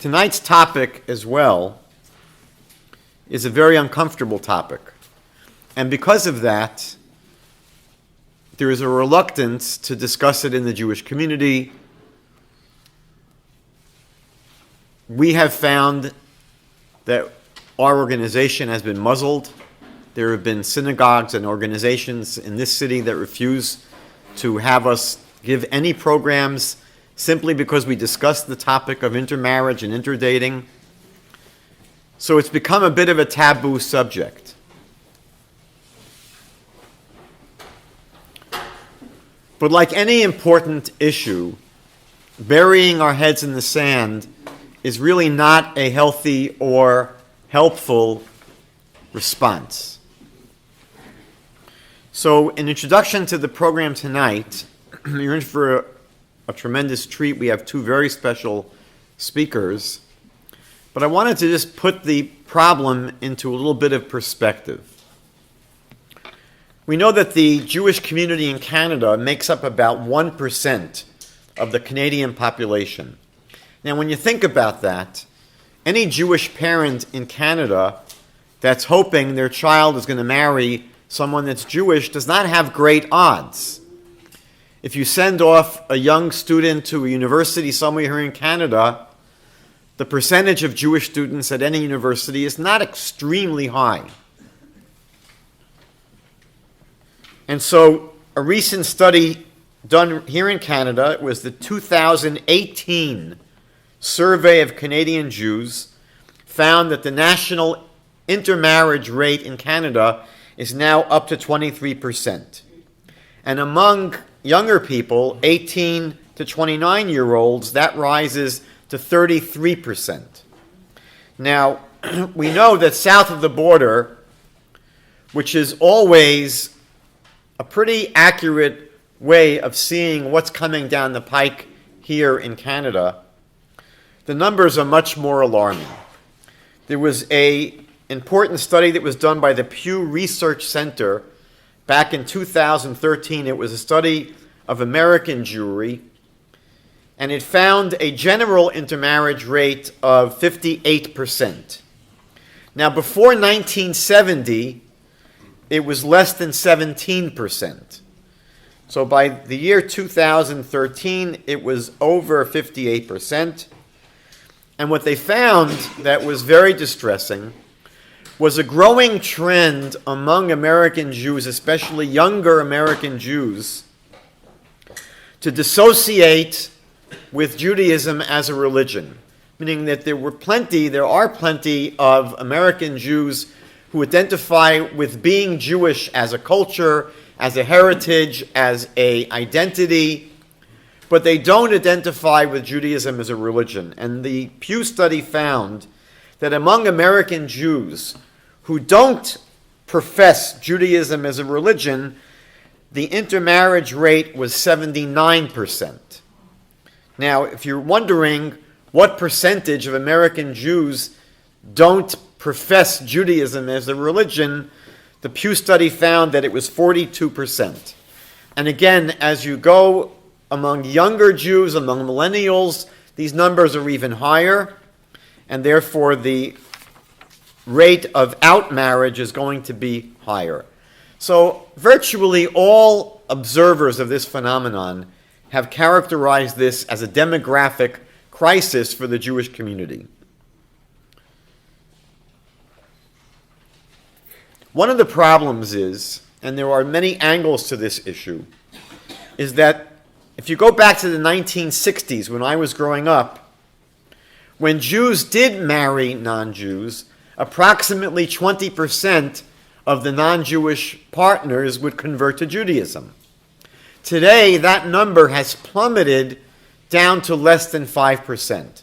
Tonight's topic as well is a very uncomfortable topic. And because of that, there is a reluctance to discuss it in the Jewish community. We have found that our organization has been muzzled. There have been synagogues and organizations in this city that refuse to have us give any programs simply because we discuss the topic of intermarriage and interdating. So it's become a bit of a taboo subject. But like any important issue, burying our heads in the sand is really not a healthy or helpful response. So, in introduction to the program tonight, you're in for a tremendous treat. We have two very special speakers. But I wanted to just put the problem into a little bit of perspective. We know that the Jewish community in Canada makes up about 1% of the Canadian population. Now, when you think about that, any Jewish parent in Canada that's hoping their child is going to marry someone that's Jewish does not have great odds. If you send off a young student to a university somewhere here in Canada, the percentage of Jewish students at any university is not extremely high. And so a recent study done here in Canada, it was the 2018 survey of Canadian Jews, found that the national intermarriage rate in Canada is now up to 23%. And among younger people, 18 to 29-year-olds, that rises to 33%. Now, we know that south of the border, which is always a pretty accurate way of seeing what's coming down the pike here in Canada, the numbers are much more alarming. There was an important study that was done by the Pew Research Center back in 2013. It was a study of American Jewry, and it found a general intermarriage rate of 58%. Now, before 1970, it was less than 17%. So by the year 2013, it was over 58%. And what they found that was very distressing was a growing trend among American Jews, especially younger American Jews, to dissociate with Judaism as a religion, meaning that there are plenty of American Jews who identify with being Jewish as a culture, as a heritage, as an identity, but they don't identify with Judaism as a religion. And the Pew study found that among American Jews who don't profess Judaism as a religion, the intermarriage rate was 79%. Now, if you're wondering what percentage of American Jews don't profess Judaism as a religion, the Pew study found that it was 42%. And again, as you go among younger Jews, among millennials, these numbers are even higher, and therefore the rate of outmarriage is going to be higher. So virtually all observers of this phenomenon have characterized this as a demographic crisis for the Jewish community. One of the problems is, and there are many angles to this issue, is that if you go back to the 1960s, when I was growing up, when Jews did marry non-Jews, approximately 20% of the non-Jewish partners would convert to Judaism. Today, that number has plummeted down to less than 5%.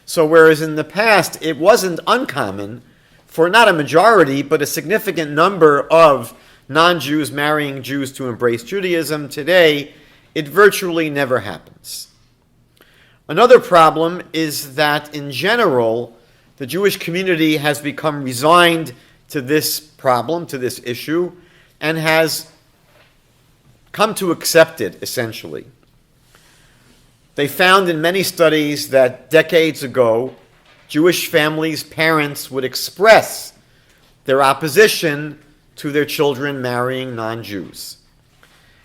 So whereas in the past it wasn't uncommon for not a majority, but a significant number of non-Jews marrying Jews to embrace Judaism, today it virtually never happens. Another problem is that in general, the Jewish community has become resigned to this problem, to this issue, and has come to accept it, essentially. They found in many studies that decades ago, Jewish families' parents would express their opposition to their children marrying non-Jews.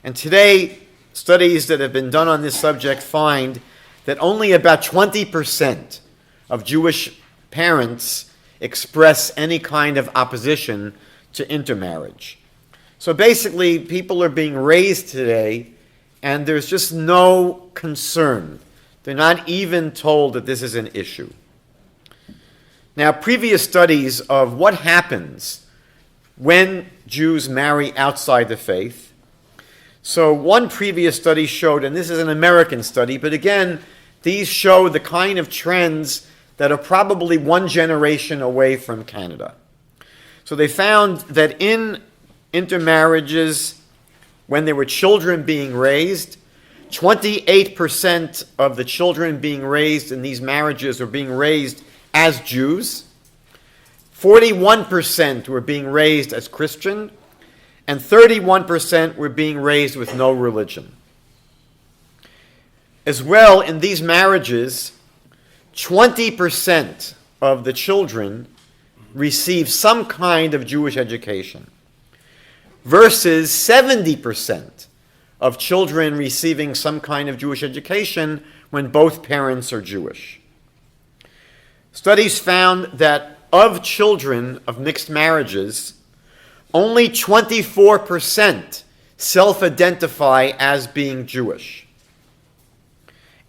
And today, studies that have been done on this subject find that only about 20% of Jewish parents express any kind of opposition to intermarriage. So basically, people are being raised today, and there's just no concern. They're not even told that this is an issue. Now, previous studies of what happens when Jews marry outside the faith. So one previous study showed, and this is an American study, but again, these show the kind of trends that are probably one generation away from Canada. So they found that in intermarriages, when there were children being raised, 28% of the children being raised in these marriages were being raised as Jews, 41% were being raised as Christian, and 31% were being raised with no religion. As well, in these marriages, 20% of the children receive some kind of Jewish education, versus 70% of children receiving some kind of Jewish education when both parents are Jewish. Studies found that of children of mixed marriages, only 24% self-identify as being Jewish.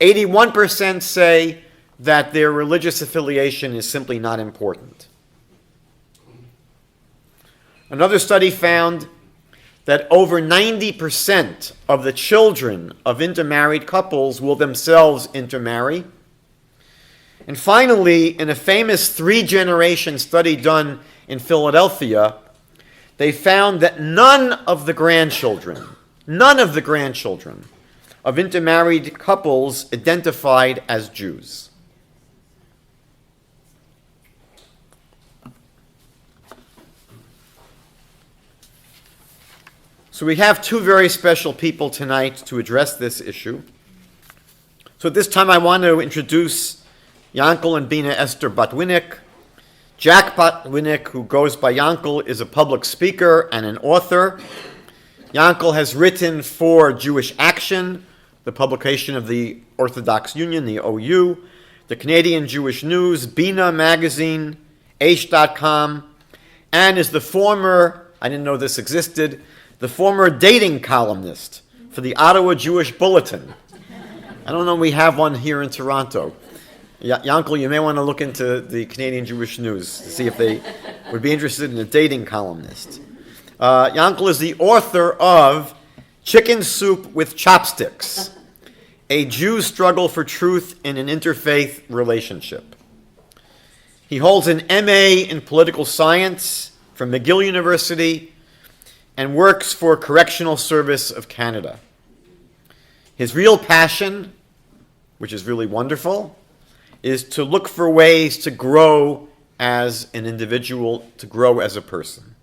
81% say that their religious affiliation is simply not important. Another study found that over 90% of the children of intermarried couples will themselves intermarry. And finally, in a famous 3-generation study done in Philadelphia, they found that none of the grandchildren of intermarried couples identified as Jews. So we have two very special people tonight to address this issue. So at this time I want to introduce Yankel and Bina Esther Botwinik. Jack Botwinik, who goes by Yankel, is a public speaker and an author. Yankel has written for Jewish Action, the publication of the Orthodox Union, the OU, the Canadian Jewish News, Bina magazine, H.com, and is the former, I didn't know this existed, the former dating columnist for the Ottawa Jewish Bulletin. I don't know if we have one here in Toronto. Yankel, you may want to look into the Canadian Jewish News to see if they would be interested in a dating columnist. Yankel is the author of Chicken Soup with Chopsticks, A Jew's Struggle for Truth in an Interfaith Relationship. He holds an MA in Political Science from McGill University and works for Correctional Service of Canada. His real passion, which is really wonderful, is to look for ways to grow as an individual, to grow as a person.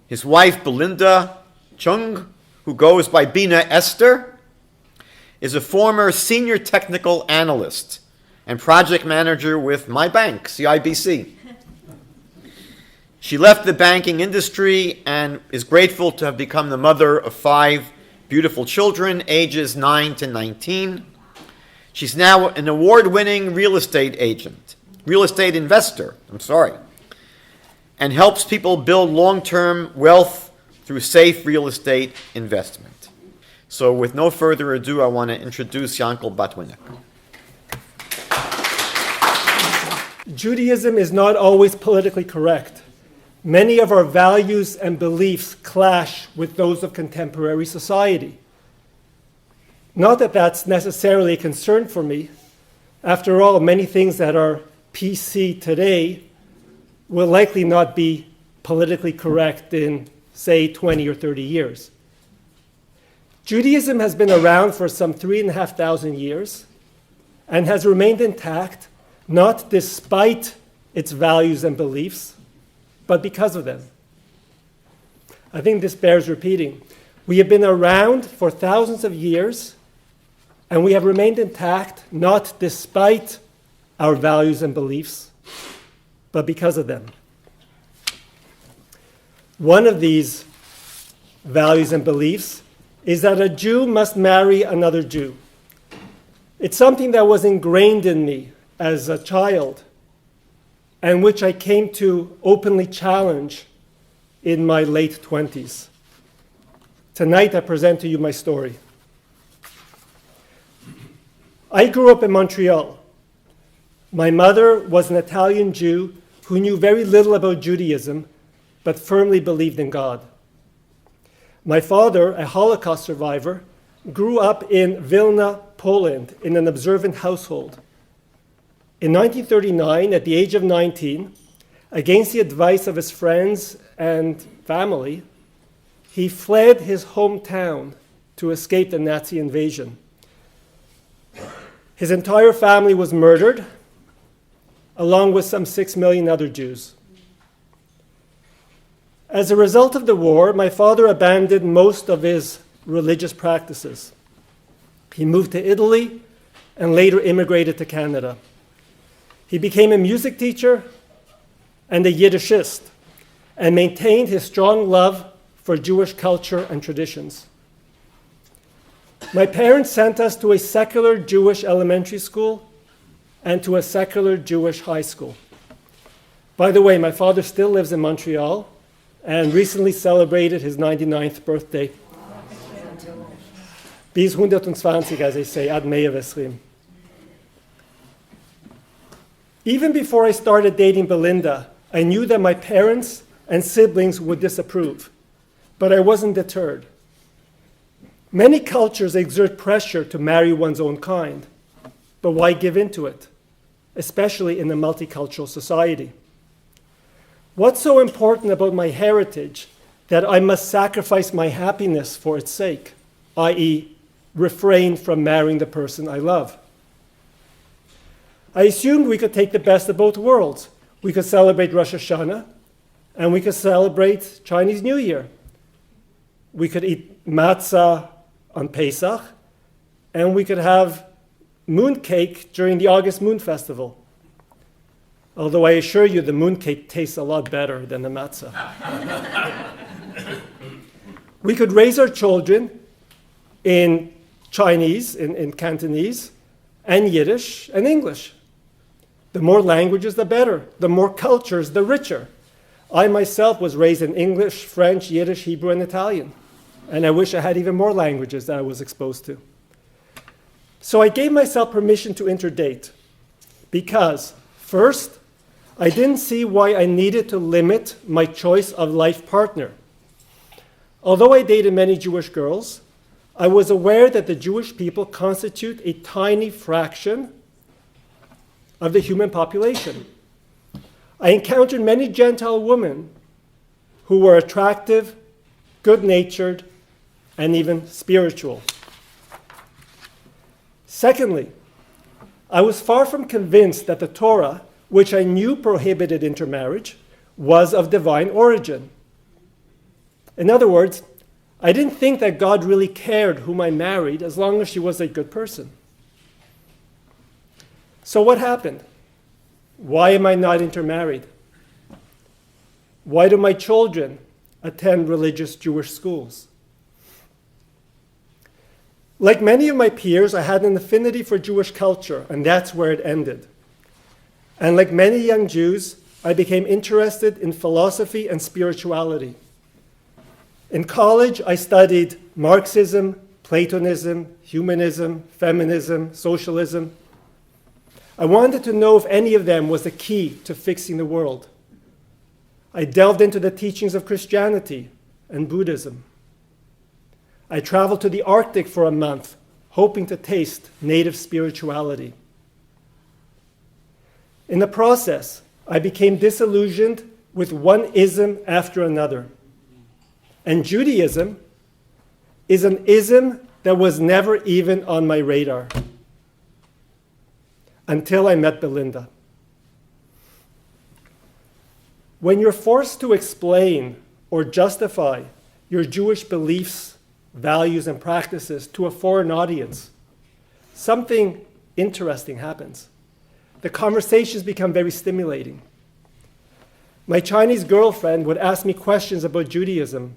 His wife, Belinda Cheung, who goes by Bina Esther, is a former senior technical analyst and project manager with my bank, CIBC. She left the banking industry and is grateful to have become the mother of 5 beautiful children, ages 9 to 19. She's now an award-winning real estate investor, and helps people build long-term wealth through safe real estate investment. So with no further ado, I want to introduce Yankel Botwinik. Judaism is not always politically correct. Many of our values and beliefs clash with those of contemporary society. Not that that's necessarily a concern for me. After all, many things that are PC today will likely not be politically correct in, say, 20 or 30 years. Judaism has been around for some 3,500 years and has remained intact, not despite its values and beliefs, but because of them. I think this bears repeating. We have been around for thousands of years, and we have remained intact, not despite our values and beliefs, but because of them. One of these values and beliefs is that a Jew must marry another Jew. It's something that was ingrained in me as a child, and which I came to openly challenge in my late 20s. Tonight, I present to you my story. I grew up in Montreal. My mother was an Italian Jew who knew very little about Judaism, but firmly believed in God. My father, a Holocaust survivor, grew up in Vilna, Poland, in an observant household. In 1939, at the age of 19, against the advice of his friends and family, he fled his hometown to escape the Nazi invasion. His entire family was murdered, along with some 6 million other Jews. As a result of the war, my father abandoned most of his religious practices. He moved to Italy and later immigrated to Canada. He became a music teacher and a Yiddishist and maintained his strong love for Jewish culture and traditions. My parents sent us to a secular Jewish elementary school and to a secular Jewish high school. By the way, my father still lives in Montreal and recently celebrated his 99th birthday. Bis 120, as they say, ad 120. Even before I started dating Belinda, I knew that my parents and siblings would disapprove, but I wasn't deterred. Many cultures exert pressure to marry one's own kind, but why give in to it, especially in a multicultural society? What's so important about my heritage that I must sacrifice my happiness for its sake, i.e., refrain from marrying the person I love? I assumed we could take the best of both worlds. We could celebrate Rosh Hashanah, and we could celebrate Chinese New Year. We could eat matzah on Pesach, and we could have mooncake during the August Moon Festival. Although I assure you the mooncake tastes a lot better than the matzah. We could raise our children in Chinese, in Cantonese, and Yiddish, and English. The more languages, the better. The more cultures, the richer. I myself was raised in English, French, Yiddish, Hebrew, and Italian. And I wish I had even more languages that I was exposed to. So I gave myself permission to interdate because, first, I didn't see why I needed to limit my choice of life partner. Although I dated many Jewish girls, I was aware that the Jewish people constitute a tiny fraction of the human population. I encountered many Gentile women who were attractive, good-natured, and even spiritual. Secondly, I was far from convinced that the Torah, which I knew prohibited intermarriage, was of divine origin. In other words, I didn't think that God really cared whom I married as long as she was a good person. So what happened? Why am I not intermarried? Why do my children attend religious Jewish schools? Like many of my peers, I had an affinity for Jewish culture, and that's where it ended. And like many young Jews, I became interested in philosophy and spirituality. In college, I studied Marxism, Platonism, humanism, feminism, socialism. I wanted to know if any of them was the key to fixing the world. I delved into the teachings of Christianity and Buddhism. I traveled to the Arctic for a month, hoping to taste native spirituality. In the process, I became disillusioned with one ism after another. And Judaism is an ism that was never even on my radar until I met Belinda. When you're forced to explain or justify your Jewish beliefs, values, and practices to a foreign audience, something interesting happens. the conversations become very stimulating. My Chinese girlfriend would ask me questions about Judaism,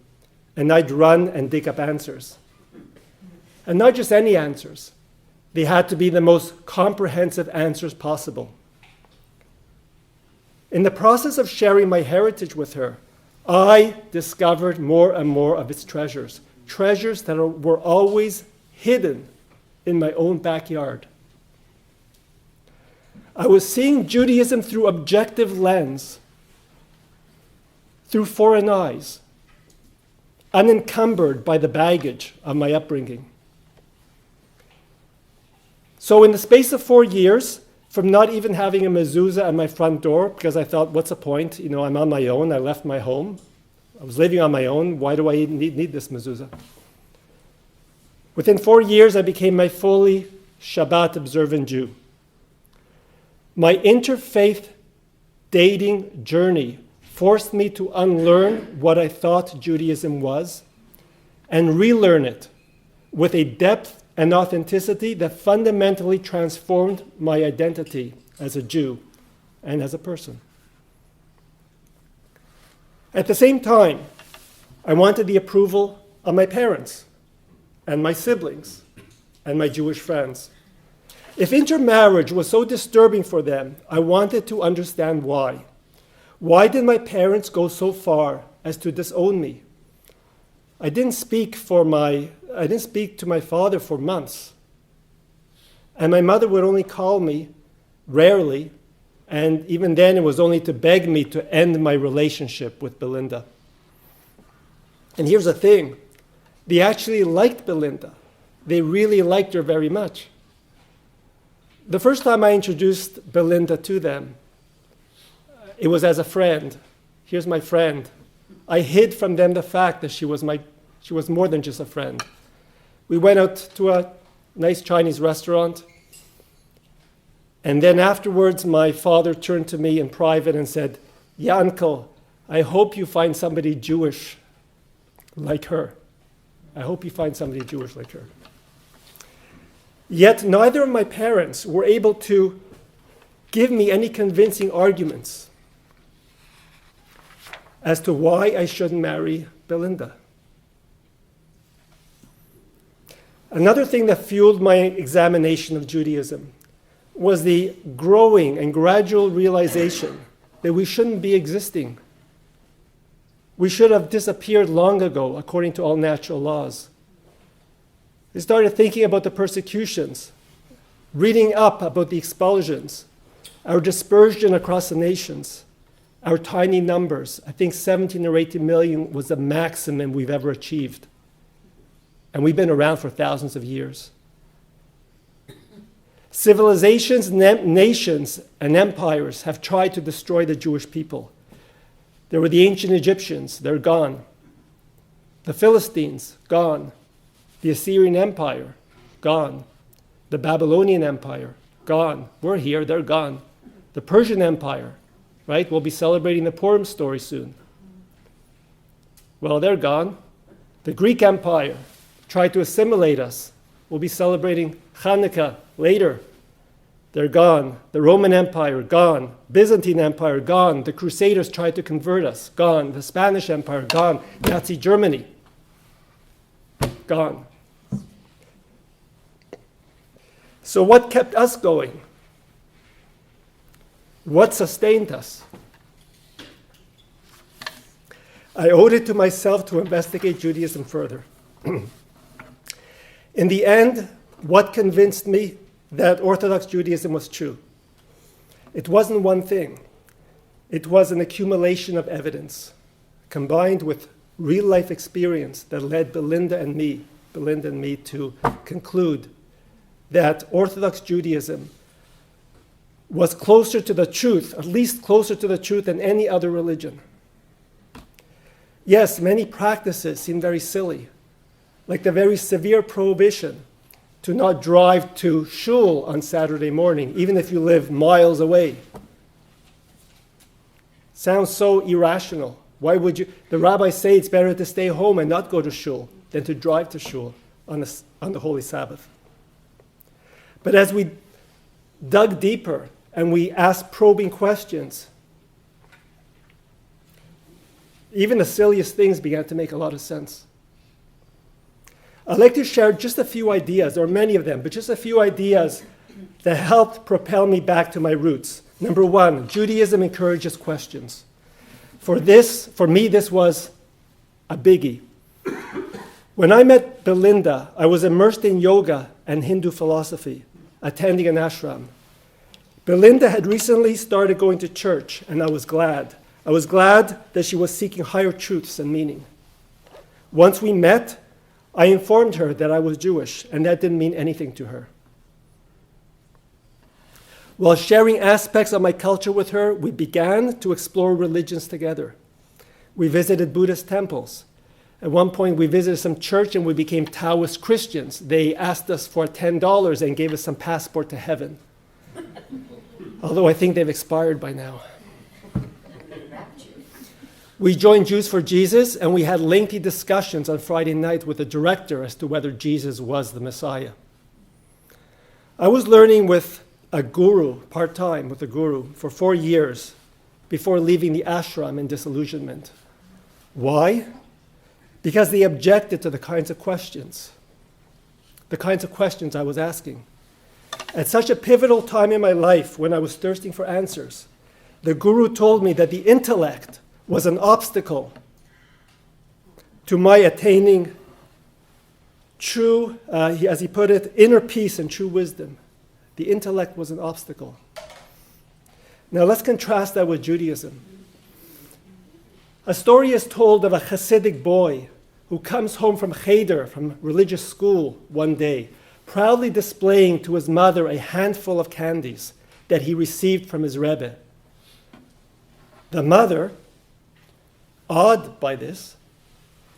and I'd run and dig up answers. And not just any answers. They had to be the most comprehensive answers possible. In the process of sharing my heritage with her, I discovered more and more of its treasures, treasures that were always hidden in my own backyard. I was seeing Judaism through objective lens, through foreign eyes, unencumbered by the baggage of my upbringing. So in the space of 4 years, from not even having a mezuzah at my front door, because I thought, what's the point? You know, I'm on my own. I left my home. I was living on my own. Why do I need this mezuzah? Within 4 years, I became my fully Shabbat observant Jew. My interfaith dating journey forced me to unlearn what I thought Judaism was and relearn it with a depth and authenticity that fundamentally transformed my identity as a Jew and as a person. At the same time, I wanted the approval of my parents and my siblings and my Jewish friends. If intermarriage was so disturbing for them, I wanted to understand why. Why did my parents go so far as to disown me? I didn't speak to my father for months. And my mother would only call me rarely, and even then it was only to beg me to end my relationship with Belinda. And here's the thing, they actually liked Belinda. They really liked her very much. The first time I introduced Belinda to them, it was as a friend. Here's my friend. I hid from them the fact that she was more than just a friend. We went out to a nice Chinese restaurant, and then afterwards my father turned to me in private and said, Yankel, I hope you find somebody Jewish like her. I hope you find somebody Jewish like her. Yet neither of my parents were able to give me any convincing arguments as to why I shouldn't marry Belinda. Another thing that fueled my examination of Judaism was the growing and gradual realization that we shouldn't be existing. We should have disappeared long ago, according to all natural laws. I started thinking about the persecutions, reading up about the expulsions, our dispersion across the nations, our tiny numbers. I think 17 or 18 million was the maximum we've ever achieved. And we've been around for thousands of years. Civilizations, nations, and empires have tried to destroy the Jewish people. There were the ancient Egyptians, they're gone. The Philistines, gone. The Assyrian Empire, gone. The Babylonian Empire, gone. We're here, they're gone. The Persian Empire, right? We'll be celebrating the Purim story soon. Well, they're gone. The Greek Empire tried to assimilate us. We'll be celebrating Hanukkah later. They're gone. The Roman Empire, gone. Byzantine Empire, gone. The Crusaders tried to convert us, gone. The Spanish Empire, gone. Nazi Germany, gone. So what kept us going? What sustained us? I owed it to myself to investigate Judaism further. In the end, what convinced me that Orthodox Judaism was true? It wasn't one thing. It was an accumulation of evidence combined with real-life experience that led Belinda and me to conclude that Orthodox Judaism was closer to the truth, at least closer to the truth than any other religion. Yes, many practices seem very silly, like the very severe prohibition to not drive to shul on Saturday morning, even if you live miles away. Sounds so irrational. Why would you? The rabbis say it's better to stay home and not go to shul than to drive to shul on the Holy Sabbath. But as we dug deeper and we ask probing questions, even the silliest things began to make a lot of sense. I'd like to share just a few ideas, or many of them, but just a few ideas that helped propel me back to my roots. Number one, Judaism encourages questions. For me, this was a biggie. When I met Belinda, I was immersed in yoga and Hindu philosophy, attending an ashram. Belinda had recently started going to church, and I was glad. I was glad that she was seeking higher truths and meaning. Once we met, I informed her that I was Jewish, and that didn't mean anything to her. While sharing aspects of my culture with her, we began to explore religions together. We visited Buddhist temples. At one point, we visited some church and we became Taoist Christians. They asked us for $10 and gave us some passport to heaven. Although I think they've expired by now. We joined Jews for Jesus, and we had lengthy discussions on Friday night with the director as to whether Jesus was the Messiah. I was learning with a guru, part-time with a guru, for 4 years before leaving the ashram in disillusionment. Why? Because they objected to the kinds of questions I was asking. At such a pivotal time in my life, when I was thirsting for answers, the guru told me that the intellect was an obstacle to my attaining true, as he put it, inner peace and true wisdom. The intellect was an obstacle. Now let's contrast that with Judaism. A story is told of a Hasidic boy who comes home from cheder, from religious school, one day, proudly displaying to his mother a handful of candies that he received from his Rebbe. The mother, awed by this,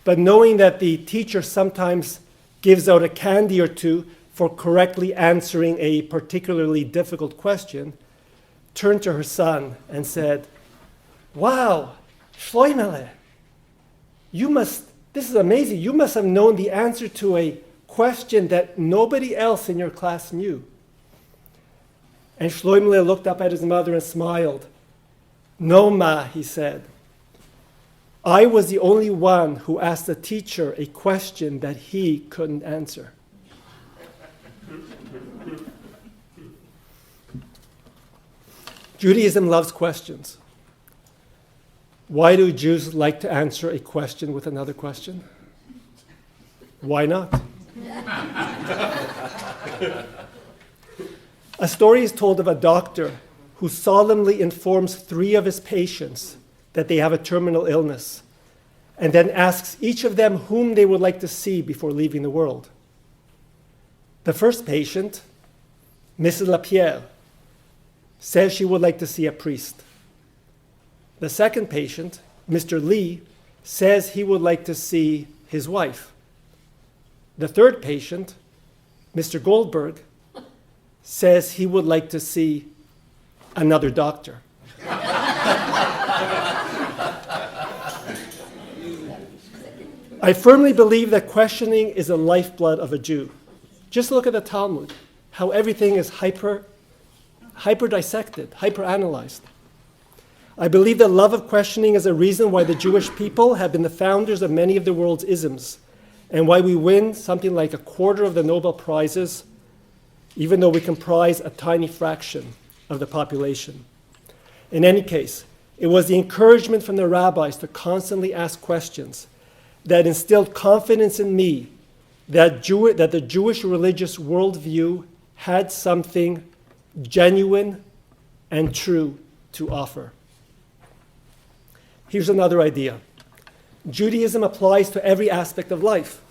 but knowing that the teacher sometimes gives out a candy or two for correctly answering a particularly difficult question, turned to her son and said, "Wow, Shloimele, this is amazing. You must have known the answer to a question that nobody else in your class knew." And Shloimele looked up at his mother and smiled. "No, Ma," he said. "I was the only one who asked the teacher a question that he couldn't answer." Judaism loves questions. Why do Jews like to answer a question with another question? Why not? A story is told of a doctor who solemnly informs 3 of his patients that they have a terminal illness, and then asks each of them whom they would like to see before leaving the world. The first patient, Mrs. Lapierre, says she would like to see a priest. The second patient, Mr. Lee, says he would like to see his wife. The third patient, Mr. Goldberg, says he would like to see another doctor. I firmly believe that questioning is the lifeblood of a Jew. Just look at the Talmud, how everything is hyper-dissected, hyper-analyzed. I believe that love of questioning is a reason why the Jewish people have been the founders of many of the world's isms, and why we win something like 1/4 of the Nobel Prizes, even though we comprise a tiny fraction of the population. In any case, it was the encouragement from the rabbis to constantly ask questions that instilled confidence in me that the Jewish religious worldview had something genuine and true to offer. Here's another idea. Judaism applies to every aspect of life.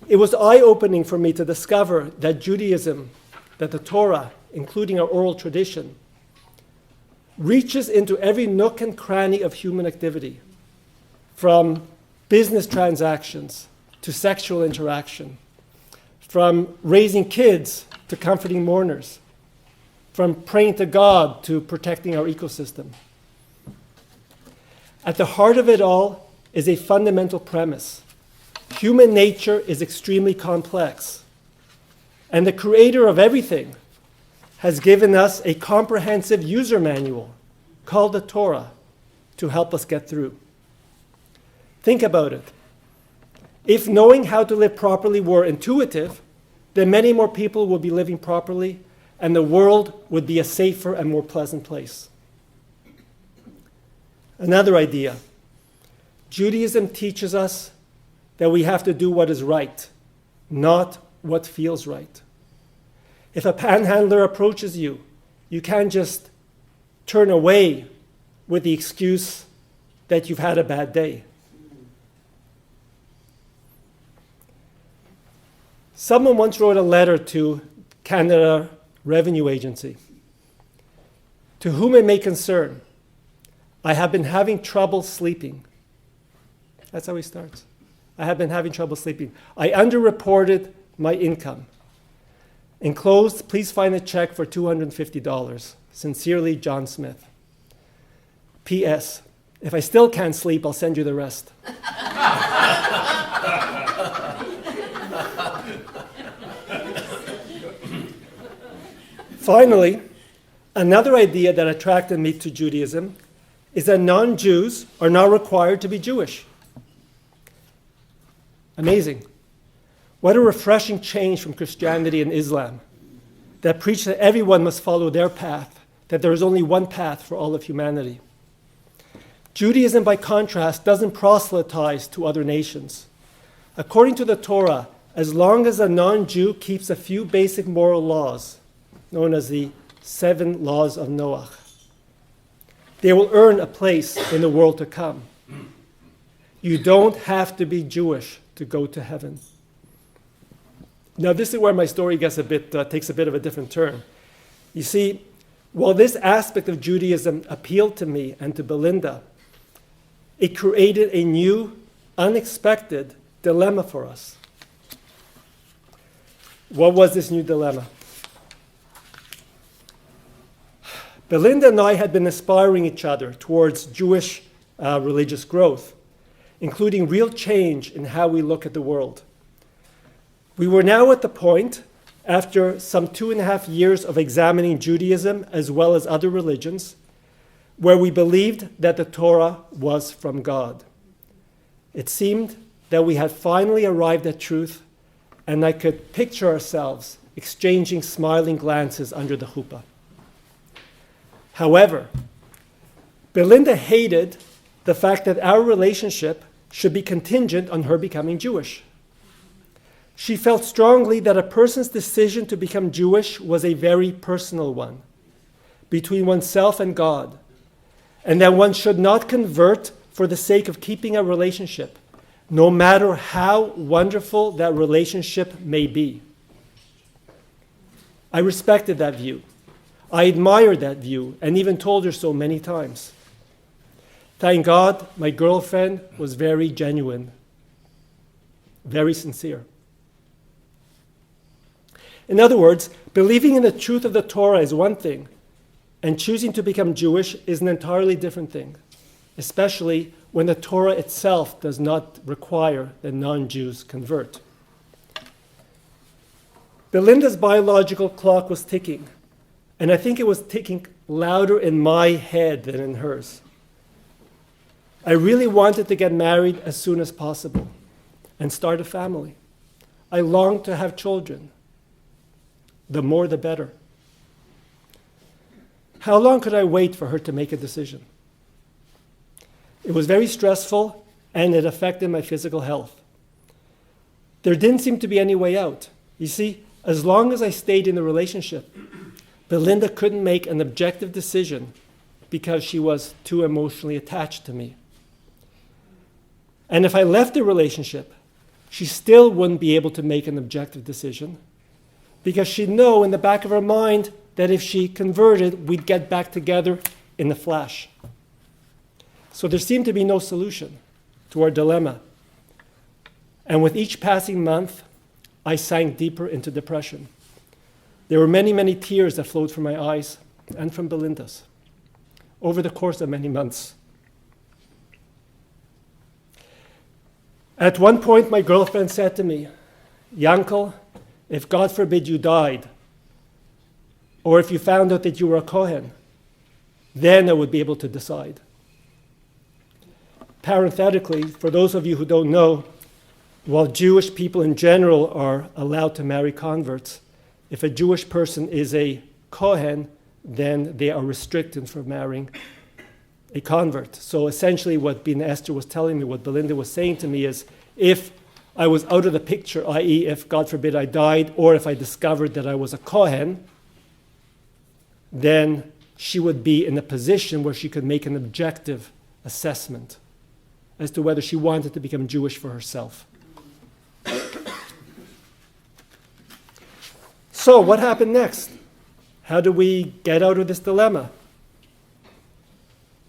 It was eye-opening for me to discover that Judaism, that the Torah, including our oral tradition, reaches into every nook and cranny of human activity, from business transactions to sexual interaction, from raising kids to comforting mourners, from praying to God to protecting our ecosystem. At the heart of it all is a fundamental premise. Human nature is extremely complex, and the creator of everything has given us a comprehensive user manual called the Torah to help us get through. Think about it. If knowing how to live properly were intuitive, then many more people would be living properly, and the world would be a safer and more pleasant place. Another idea. Judaism teaches us that we have to do what is right, not what feels right. If a panhandler approaches you, you can't just turn away with the excuse that you've had a bad day. Someone once wrote a letter to Canada Revenue Agency. To whom it may concern, I have been having trouble sleeping. That's how he starts. I have been having trouble sleeping. I underreported my income. Enclosed, please find a check for $250. Sincerely, John Smith. P.S. If I still can't sleep, I'll send you the rest. Finally, another idea that attracted me to Judaism is that non-Jews are not required to be Jewish. Amazing. What a refreshing change from Christianity and Islam that preach that everyone must follow their path, that there is only one path for all of humanity. Judaism, by contrast, doesn't proselytize to other nations. According to the Torah, as long as a non-Jew keeps a few basic moral laws, known as the 7 laws of Noah, they will earn a place in the world to come. You don't have to be Jewish to go to heaven. Now, this is where my story takes a bit of a different turn. You see, while this aspect of Judaism appealed to me and to Belinda, it created a new, unexpected dilemma for us. What was this new dilemma? Belinda and I had been inspiring each other towards Jewish religious growth, including real change in how we look at the world. We were now at the point, after some 2.5 years of examining Judaism as well as other religions, where we believed that the Torah was from God. It seemed that we had finally arrived at truth, and I could picture ourselves exchanging smiling glances under the chuppah. However, Belinda hated the fact that our relationship should be contingent on her becoming Jewish. She felt strongly that a person's decision to become Jewish was a very personal one, between oneself and God, and that one should not convert for the sake of keeping a relationship, no matter how wonderful that relationship may be. I respected that view. I admired that view and even told her so many times. Thank God, my girlfriend was very genuine, very sincere. In other words, believing in the truth of the Torah is one thing, and choosing to become Jewish is an entirely different thing, especially when the Torah itself does not require that non-Jews convert. Belinda's biological clock was ticking, and I think it was ticking louder in my head than in hers. I really wanted to get married as soon as possible and start a family. I longed to have children. The more, the better. How long could I wait for her to make a decision? It was very stressful, and it affected my physical health. There didn't seem to be any way out. You see, as long as I stayed in the relationship, Belinda couldn't make an objective decision because she was too emotionally attached to me. And if I left the relationship, she still wouldn't be able to make an objective decision because she'd know in the back of her mind that if she converted, we'd get back together in a flash. So there seemed to be no solution to our dilemma. And with each passing month, I sank deeper into depression. There were many, many tears that flowed from my eyes and from Belinda's over the course of many months. At one point, my girlfriend said to me, "Yankel, if God forbid you died, or if you found out that you were a Kohen, then I would be able to decide. Parenthetically, for those of you who don't know, while Jewish people in general are allowed to marry converts, if a Jewish person is a Kohen, then they are restricted from marrying a convert. So essentially what Bina Esther was telling me, what Belinda was saying to me is, if I was out of the picture, i.e. if, God forbid, I died, or if I discovered that I was a Kohen, then she would be in a position where she could make an objective assessment as to whether she wanted to become Jewish for herself. So what happened next? How do we get out of this dilemma?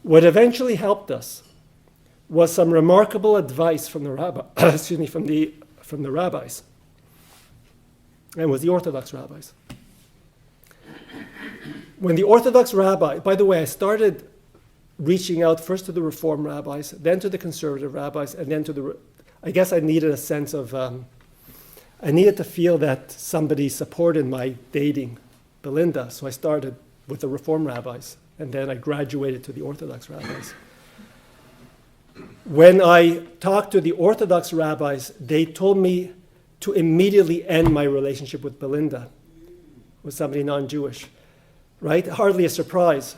What eventually helped us was some remarkable advice from the from the rabbis. And it was the Orthodox rabbis. When the Orthodox rabbi, by the way, I started reaching out first to the Reform rabbis, then to the conservative rabbis, and then to the, I guess I needed a sense of, I needed to feel that somebody supported my dating Belinda, so I started with the Reform rabbis, and then I graduated to the Orthodox rabbis. When I talked to the Orthodox rabbis, they told me to immediately end my relationship with Belinda, with somebody non-Jewish, right? Hardly a surprise.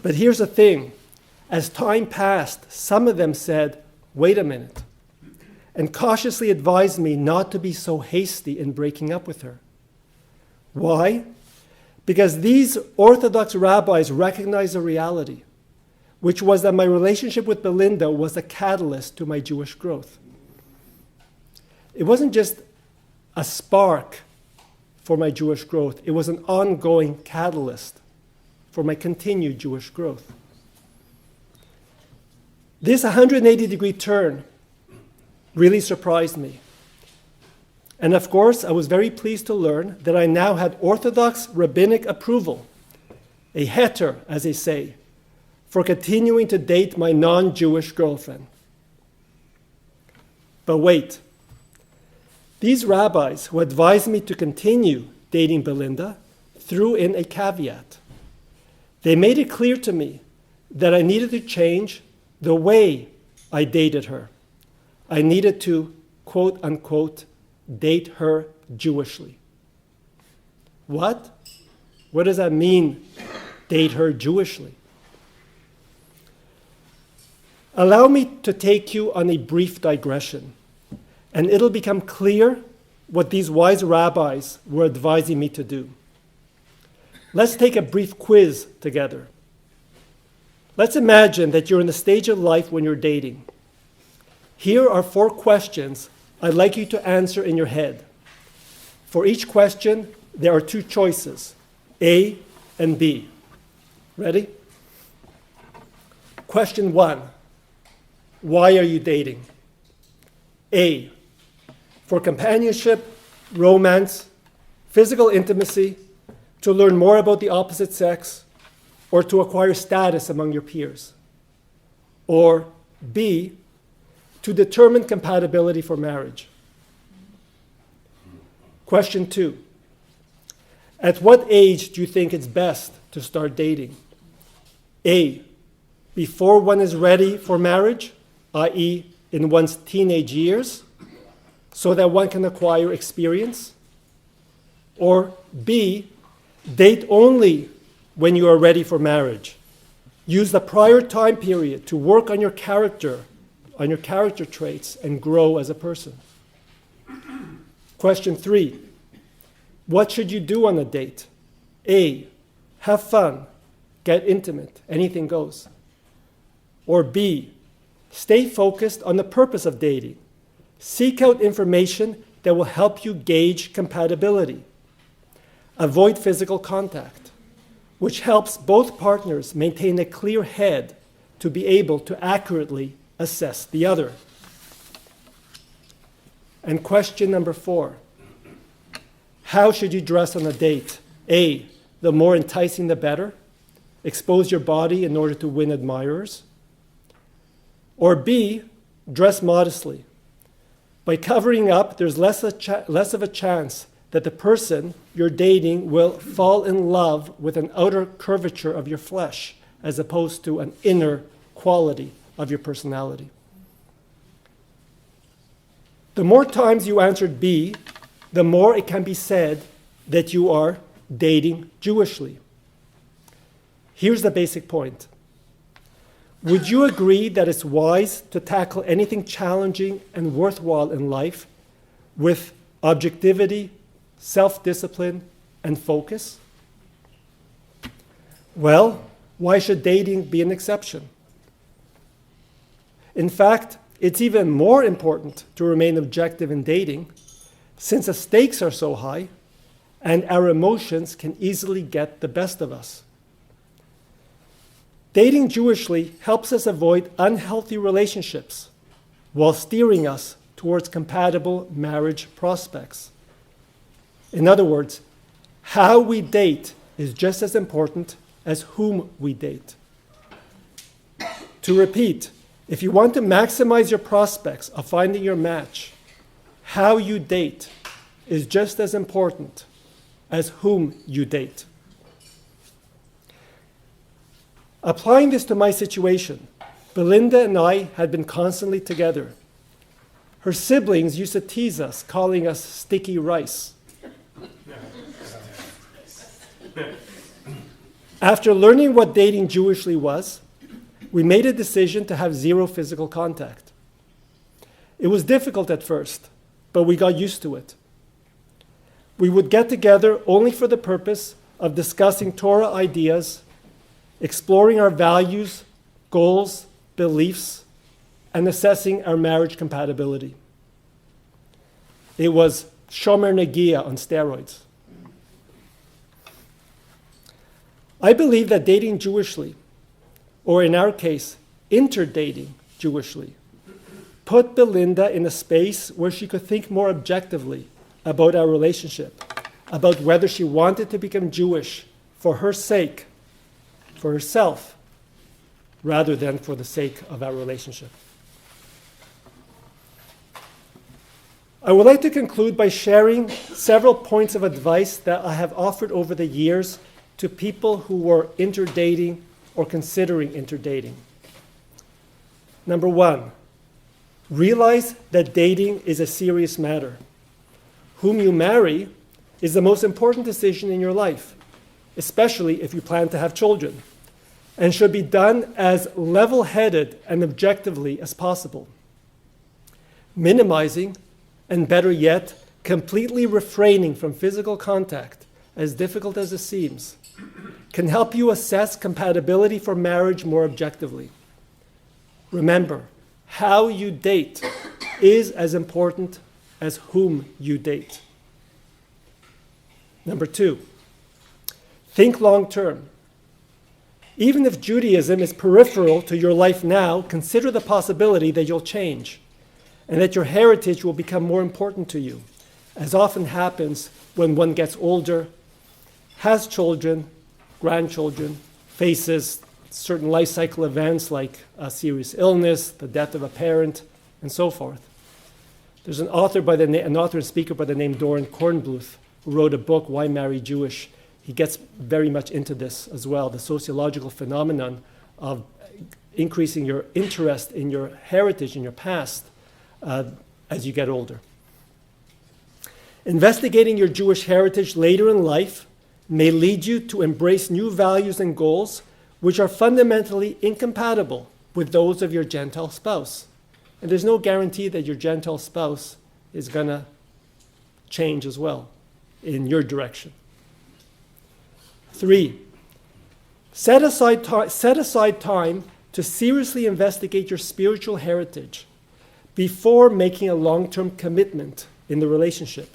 But here's the thing. As time passed, some of them said, wait a minute, and cautiously advised me not to be so hasty in breaking up with her. Why? Because these Orthodox rabbis recognized a reality, which was that my relationship with Belinda was a catalyst to my Jewish growth. It wasn't just a spark for my Jewish growth, it was an ongoing catalyst for my continued Jewish growth. This 180-degree turn really surprised me. And of course, I was very pleased to learn that I now had Orthodox rabbinic approval, a heter, as they say, for continuing to date my non-Jewish girlfriend. But wait, these rabbis who advised me to continue dating Belinda threw in a caveat. They made it clear to me that I needed to change the way I dated her. I needed to, quote unquote, date her Jewishly. What? What does that mean, date her Jewishly? Allow me to take you on a brief digression, and it'll become clear what these wise rabbis were advising me to do. Let's take a brief quiz together. Let's imagine that you're in the stage of life when you're dating. Here are 4 questions I'd like you to answer in your head. For each question, there are 2 choices, A and B. Ready? Question 1, why are you dating? A, for companionship, romance, physical intimacy, to learn more about the opposite sex, or to acquire status among your peers. Or B, to determine compatibility for marriage. Question 2, at what age do you think it's best to start dating? A, before one is ready for marriage, i.e. in one's teenage years, so that one can acquire experience. Or B, date only when you are ready for marriage. Use the prior time period to work on your character traits, and grow as a person. Question 3, what should you do on a date? A, have fun, get intimate, anything goes. Or B, stay focused on the purpose of dating. Seek out information that will help you gauge compatibility. Avoid physical contact, which helps both partners maintain a clear head to be able to accurately assess the other. And question number 4, how should you dress on a date? A, the more enticing the better. Expose your body in order to win admirers. Or B, dress modestly. By covering up, there's less of a chance that the person you're dating will fall in love with an outer curvature of your flesh as opposed to an inner quality of your personality. The more times you answered B, the more it can be said that you are dating Jewishly. Here's the basic point. Would you agree that it's wise to tackle anything challenging and worthwhile in life with objectivity, self-discipline, and focus? Well, why should dating be an exception? In fact, it's even more important to remain objective in dating, since the stakes are so high and our emotions can easily get the best of us. Dating Jewishly helps us avoid unhealthy relationships while steering us towards compatible marriage prospects. In other words, how we date is just as important as whom we date. To repeat, if you want to maximize your prospects of finding your match, how you date is just as important as whom you date. Applying this to my situation, Belinda and I had been constantly together. Her siblings used to tease us, calling us sticky rice. After learning what dating Jewishly was, we made a decision to have zero physical contact. It was difficult at first, but we got used to it. We would get together only for the purpose of discussing Torah ideas, exploring our values, goals, beliefs, and assessing our marriage compatibility. It was Shomer Negia on steroids. I believe that dating Jewishly, or in our case, interdating Jewishly, put Belinda in a space where she could think more objectively about our relationship, about whether she wanted to become Jewish for her sake, for herself, rather than for the sake of our relationship. I would like to conclude by sharing several points of advice that I have offered over the years to people who were interdating or considering interdating. Number one, realize that dating is a serious matter. Whom you marry is the most important decision in your life, especially if you plan to have children, and should be done as level-headed and objectively as possible. Minimizing, and better yet, completely refraining from physical contact, as difficult as it seems, can help you assess compatibility for marriage more objectively. Remember, how you date is as important as whom you date. Number two, think long term. Even if Judaism is peripheral to your life now, consider the possibility that you'll change and that your heritage will become more important to you, as often happens when one gets older, has children, grandchildren, faces certain life cycle events like a serious illness, the death of a parent, and so forth. There's an author and speaker by the name Doran Kornbluth who wrote a book, Why Marry Jewish? He gets very much into this as well, the sociological phenomenon of increasing your interest in your heritage, in your past, as you get older. Investigating your Jewish heritage later in life may lead you to embrace new values and goals which are fundamentally incompatible with those of your Gentile spouse. And there's no guarantee that your Gentile spouse is going to change as well in your direction. 3, set aside time to seriously investigate your spiritual heritage before making a long-term commitment in the relationship.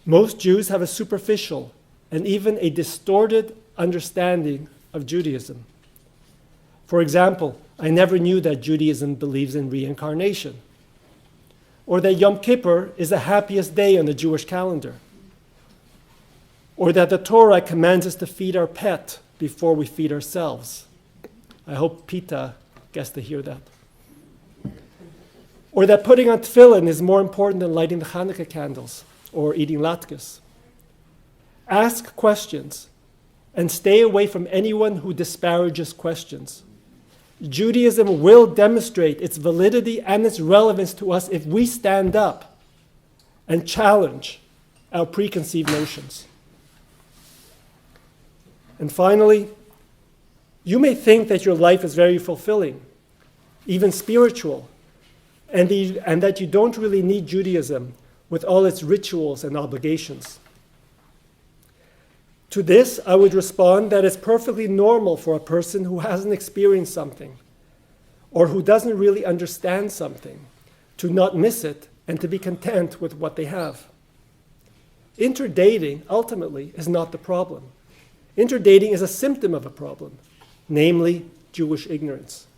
Most Jews have a superficial and even a distorted understanding of Judaism. For example, I never knew that Judaism believes in reincarnation, or that Yom Kippur is the happiest day on the Jewish calendar, or that the Torah commands us to feed our pet before we feed ourselves. I hope Pita gets to hear that. Or that putting on tefillin is more important than lighting the Hanukkah candles, or eating latkes. Ask questions and stay away from anyone who disparages questions. Judaism will demonstrate its validity and its relevance to us if we stand up and challenge our preconceived notions. And finally, you may think that your life is very fulfilling, even spiritual, and that you don't really need Judaism with all its rituals and obligations. To this, I would respond that it's perfectly normal for a person who hasn't experienced something or who doesn't really understand something to not miss it and to be content with what they have. Interdating, ultimately, is not the problem. Interdating is a symptom of a problem, namely Jewish ignorance.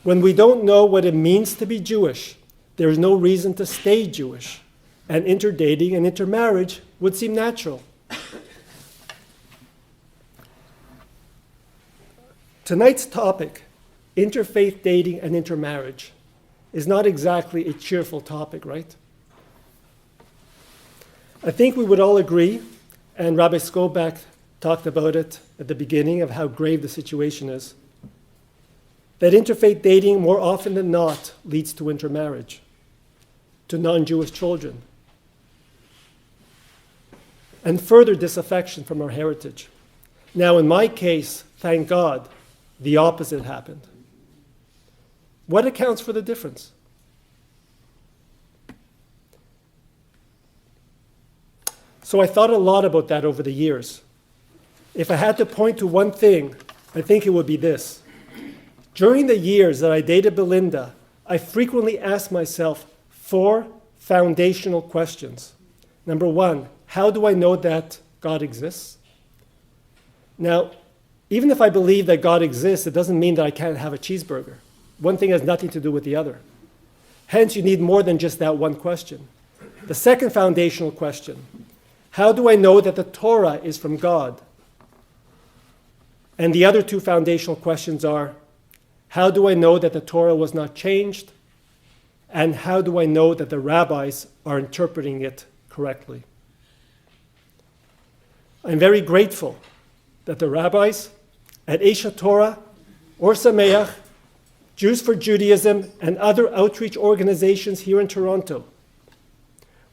When we don't know what it means to be Jewish, there is no reason to stay Jewish, and interdating and intermarriage would seem natural. Tonight's topic, interfaith dating and intermarriage, is not exactly a cheerful topic, right? I think we would all agree, and Rabbi Skobach talked about it at the beginning of how grave the situation is, that interfaith dating more often than not leads to intermarriage, to non-Jewish children, and further disaffection from our heritage. Now, in my case, thank God, the opposite happened. What accounts for the difference? So I thought a lot about that over the years. If I had to point to one thing, I think it would be this. During the years that I dated Belinda, I frequently asked myself 4 foundational questions. Number 1, how do I know that God exists? Now, even if I believe that God exists, it doesn't mean that I can't have a cheeseburger. One thing has nothing to do with the other. Hence, you need more than just that one question. The second foundational question, how do I know that the Torah is from God? And the other 2 foundational questions are, how do I know that the Torah was not changed? And how do I know that the rabbis are interpreting it correctly? I'm very grateful that the rabbis at Esha Torah, or Sameach, Jews for Judaism, and other outreach organizations here in Toronto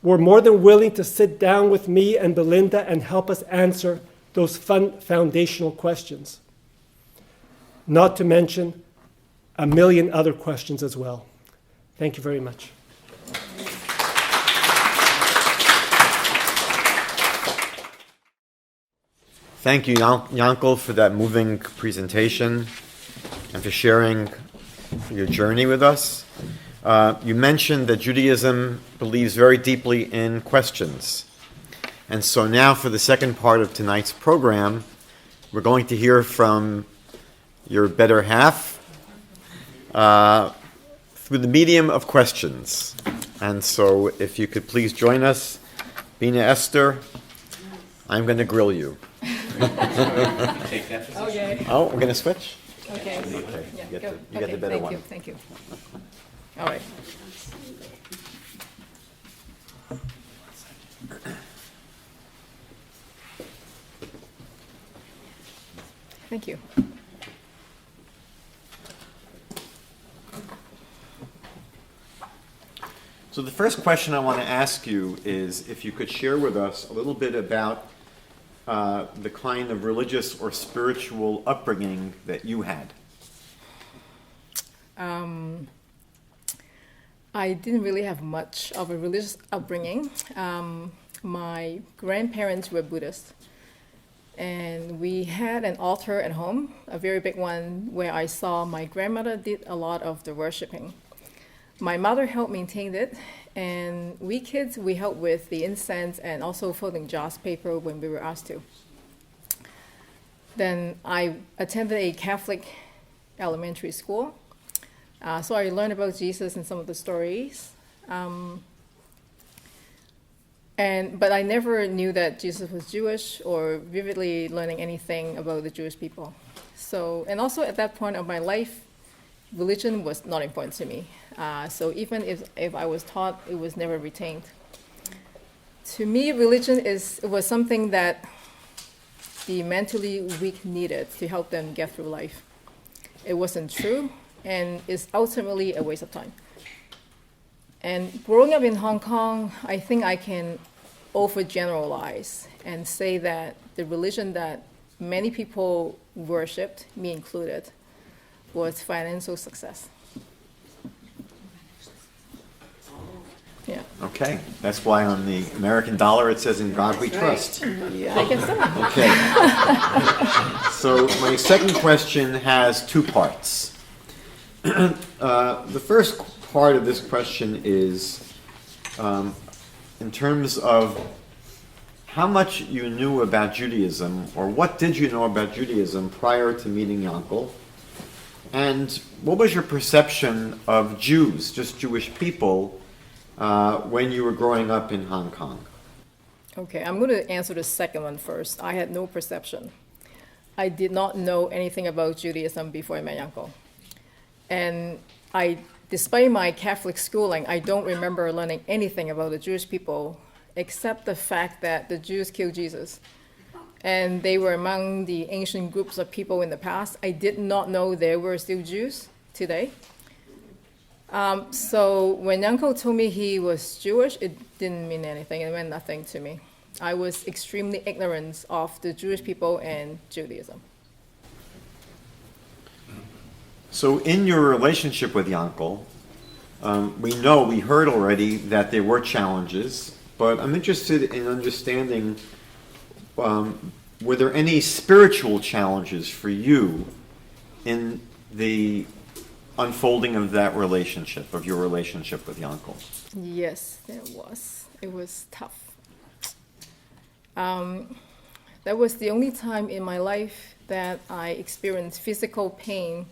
were more than willing to sit down with me and Belinda and help us answer those foundational questions. Not to mention a million other questions as well. Thank you very much. Thank you, Yankel, for that moving presentation and for sharing your journey with us. You mentioned that Judaism believes very deeply in questions. And so now for the second part of tonight's program, we're going to hear from your better half through the medium of questions. And so if you could please join us, Bina Esther, I'm going to grill you. Okay. Oh, we're going to switch? Okay. Okay, Yeah, go. you get the better one. Thank you. All right. Thank you. So the first question I want to ask you is if you could share with us a little bit about the kind of religious or spiritual upbringing that you had. I didn't really have much of a religious upbringing. My grandparents were Buddhists, and we had an altar at home, a very big one, where I saw my grandmother did a lot of the worshiping. My mother helped maintain it, and we kids, we helped with the incense and also folding joss paper when we were asked to. Then I attended a Catholic elementary school, so I learned about Jesus and some of the stories. But I never knew that Jesus was Jewish or vividly learning anything about the Jewish people. So, and also at that point of my life, religion was not important to me. So even if I was taught, it was never retained. To me, religion was something that the mentally weak needed to help them get through life. It wasn't true, and is ultimately a waste of time. And growing up in Hong Kong, I think I can overgeneralize and say that the religion that many people worshipped, me included, was financial success. Yeah. Okay, that's why on the American dollar it says "In God We Trust." Yeah, I guess so. Okay. So my second question has two parts. The first part of this question is in terms of how much you knew about Judaism, or what did you know about Judaism prior to meeting Yankel, and what was your perception of Jews, just Jewish people, when you were growing up in Hong Kong? Okay, I'm going to answer the second one first. I had no perception. I did not know anything about Judaism before I met Yankel. And despite my Catholic schooling, I don't remember learning anything about the Jewish people except the fact that the Jews killed Jesus. And they were among the ancient groups of people in the past. I did not know there were still Jews today. So when Yankel told me he was Jewish, it didn't mean anything. It meant nothing to me. I was extremely ignorant of the Jewish people and Judaism. So in your relationship with Yankel, we heard already that there were challenges, but I'm interested in understanding, were there any spiritual challenges for you in the unfolding of that relationship, of your relationship with Yankel? Yes, there was. It was tough. That was the only time in my life that I experienced physical pain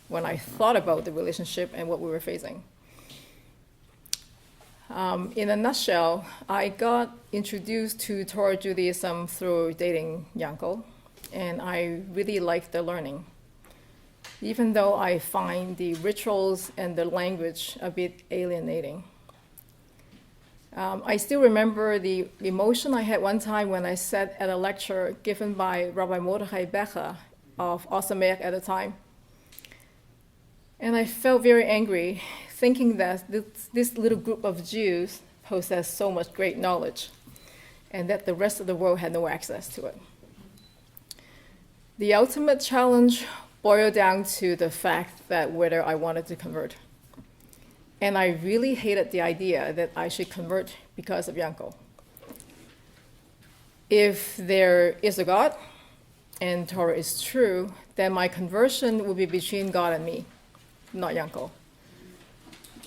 when I thought about the relationship and what we were facing. In a nutshell, I got introduced to Torah Judaism through dating Yankel, and I really liked the learning, even though I find the rituals and the language a bit alienating. I still remember the emotion I had one time when I sat at a lecture given by Rabbi Mordechai Becher of Osameach at the time. And I felt very angry, thinking that this little group of Jews possessed so much great knowledge, and that the rest of the world had no access to it. The ultimate challenge boiled down to the fact that whether I wanted to convert. And I really hated the idea that I should convert because of Yankel. If there is a God, and Torah is true, then my conversion will be between God and me, not Yankel.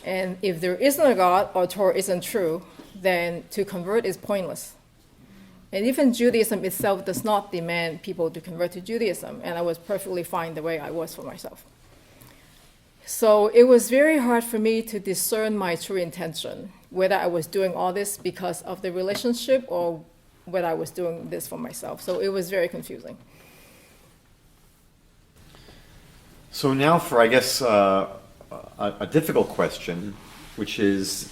And if there isn't a God or Torah isn't true, then to convert is pointless. And even Judaism itself does not demand people to convert to Judaism, and I was perfectly fine the way I was for myself. So it was very hard for me to discern my true intention, whether I was doing all this because of the relationship or whether I was doing this for myself. So it was very confusing. So now for, I guess, a difficult question, which is,